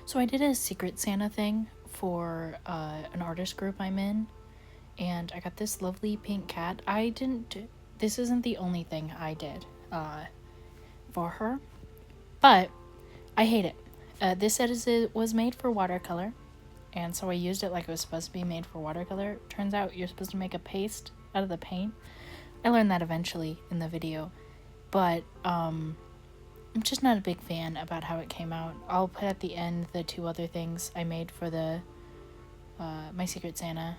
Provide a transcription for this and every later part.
So I did a Secret Santa thing for an artist group I'm in, and I got this lovely pink cat. This isn't the only thing I did for her, but I hate it. This says it was made for watercolor, and so I used it like it was supposed to be made for watercolor. Turns out you're supposed to make a paste out of the paint. I learned that eventually in the video, but I'm just not a big fan about how it came out. I'll put at the end the two other things I made for the my Secret Santa.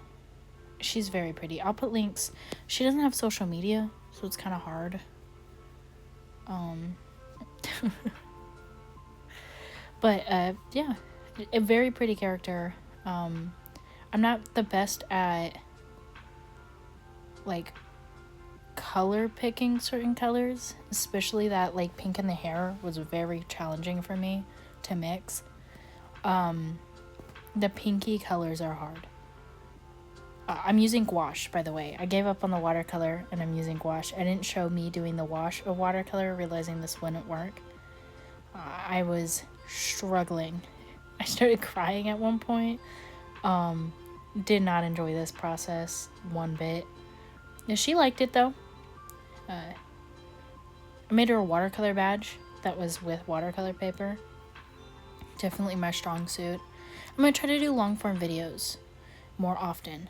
She's very pretty. I'll put links. She doesn't have social media, so it's kind of hard. But yeah, a very pretty character. I'm not the best at like color picking certain colors, especially that like pink in the hair was very challenging for me to mix. The pinky colors are hard. I'm using gouache, by the way. I gave up on the watercolor and I'm using gouache. I didn't show me doing the wash of watercolor, realizing this wouldn't work. I was struggling. I started crying at one point. Did not enjoy this process one bit. She liked it though. I made her a watercolor badge that was with watercolor paper. Definitely my strong suit. I'm going to try to do long form videos more often.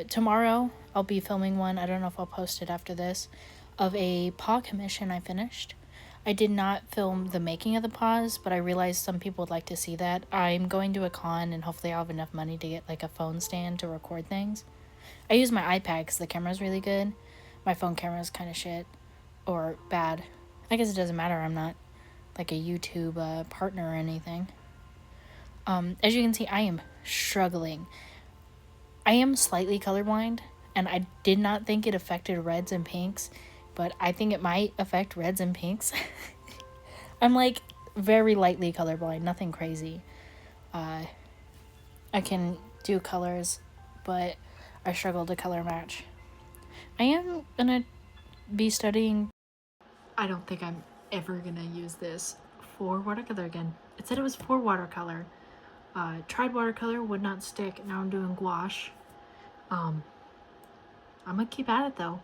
Tomorrow I'll be filming one, I don't know if I'll post it after this, of a paw commission I finished. I did not film the making of the paws, but I realized some people would like to see that. I'm going to a con and hopefully I'll have enough money to get like a phone stand to record things. I use my iPad because the camera's really good. My phone camera's kind of shit. Or bad. I guess it doesn't matter, I'm not like a YouTube partner or anything. As you can see, I am struggling. I am slightly colorblind, and I did not think it affected reds and pinks, but I think it might affect reds and pinks. I'm like very lightly colorblind, nothing crazy. I can do colors, but I struggle to color match. I am gonna be studying. I don't think I'm ever gonna use this for watercolor again. It said it was for watercolor. Tried watercolor, would not stick. Now I'm doing gouache. I'm gonna keep at it though.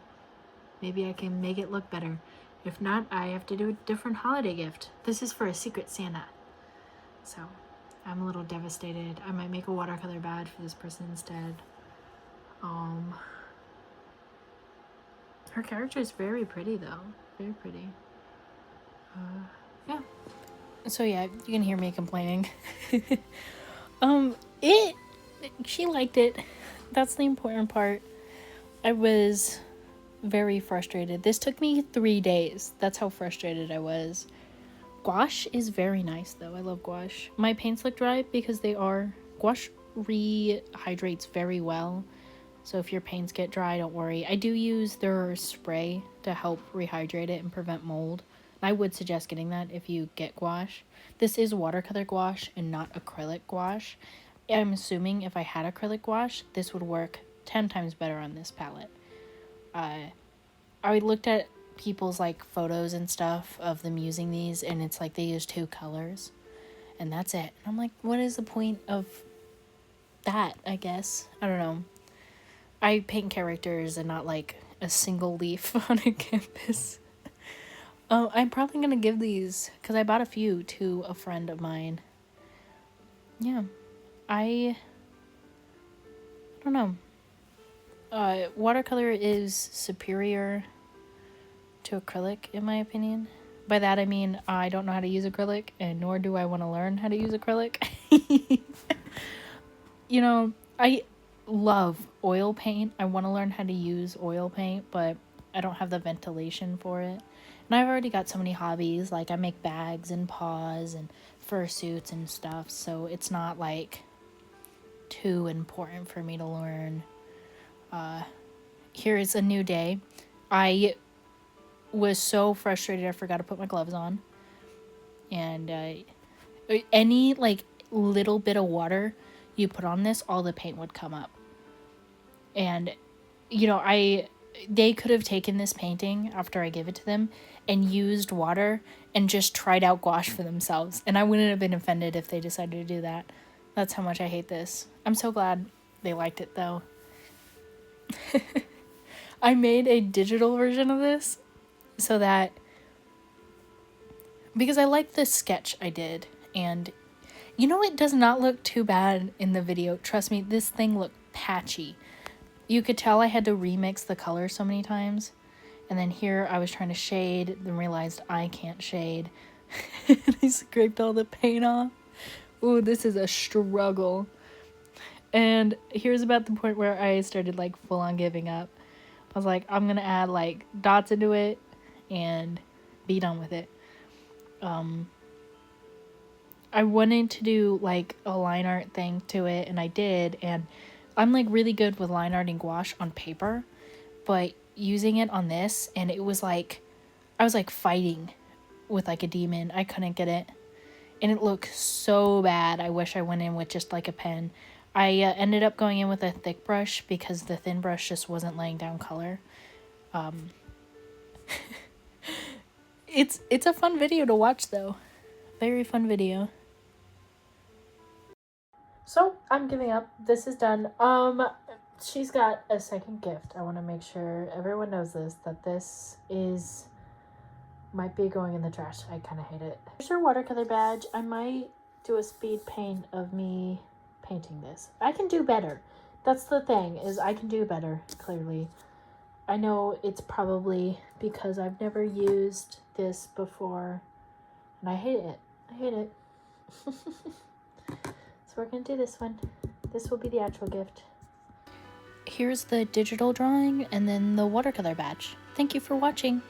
Maybe I can make it look better. If not, I have to do a different holiday gift. This is for a Secret Santa. So, I'm a little devastated. I might make a watercolor badge for this person instead. Her character is very pretty though. Very pretty. Yeah. So yeah, you can hear me complaining. She liked it. That's the important part. I was very frustrated. This took me 3 days. That's how frustrated I was. Gouache is very nice though. I love gouache. My paints look dry because gouache rehydrates very well. So if your paints get dry, don't worry. I do use their spray to help rehydrate it and prevent mold. I would suggest getting that if you get gouache. This is watercolor gouache and not acrylic gouache. I'm assuming if I had acrylic gouache, this would work 10 times better on this palette. I looked at people's like photos and stuff of them using these, and it's like they use 2 colors and that's it. And I'm like, what is the point of that? I guess I don't know. I paint characters and not like a single leaf on a canvas. I'm probably gonna give these because I bought a few to a friend of mine. Yeah, I don't know. Watercolor is superior to acrylic in my opinion. By that I mean I don't know how to use acrylic, and nor do I want to learn how to use acrylic. You know, I love oil paint. I want to learn how to use oil paint, but I don't have the ventilation for it. And I've already got so many hobbies, like I make bags and paws and fursuits and stuff, so it's not like too important for me to learn. Here is a new day. I was so frustrated I forgot to put my gloves on. And any like little bit of water you put on this, all the paint would come up. And you know, I they could have taken this painting after I gave it to them and used water and just tried out gouache for themselves. And I wouldn't have been offended if they decided to do that. That's how much I hate this. I'm so glad they liked it though. I made a digital version of this so that, because I like the sketch I did, and you know, it does not look too bad in the video. Trust me, this thing looked patchy. You could tell I had to remix the color so many times. And then here I was trying to shade, then realized I can't shade. I scraped all the paint off. Ooh, this is a struggle. And here's about the point where I started like full on giving up. I was like, I'm gonna add like dots into it and be done with it. I wanted to do like a line art thing to it, and I did, and I'm like really good with line arting gouache on paper, but using it on this, and it was like I was like fighting with like a demon. I couldn't get it, and it looked so bad. I wish I went in with just like a pen. I ended up going in with a thick brush because the thin brush just wasn't laying down color. It's a fun video to watch though. Very fun video. So I'm giving up. This is done. She's got a second gift. I want to make sure everyone knows this, that this is might be going in the trash. I kind of hate it. Here's her watercolor badge. I might do a speed paint of me painting this. I can do better. That's the thing, is I can do better, clearly. I know it's probably because I've never used this before, and I hate it. I hate it. So we're going to do this one. This will be the actual gift. Here's the digital drawing and then the watercolor badge. Thank you for watching.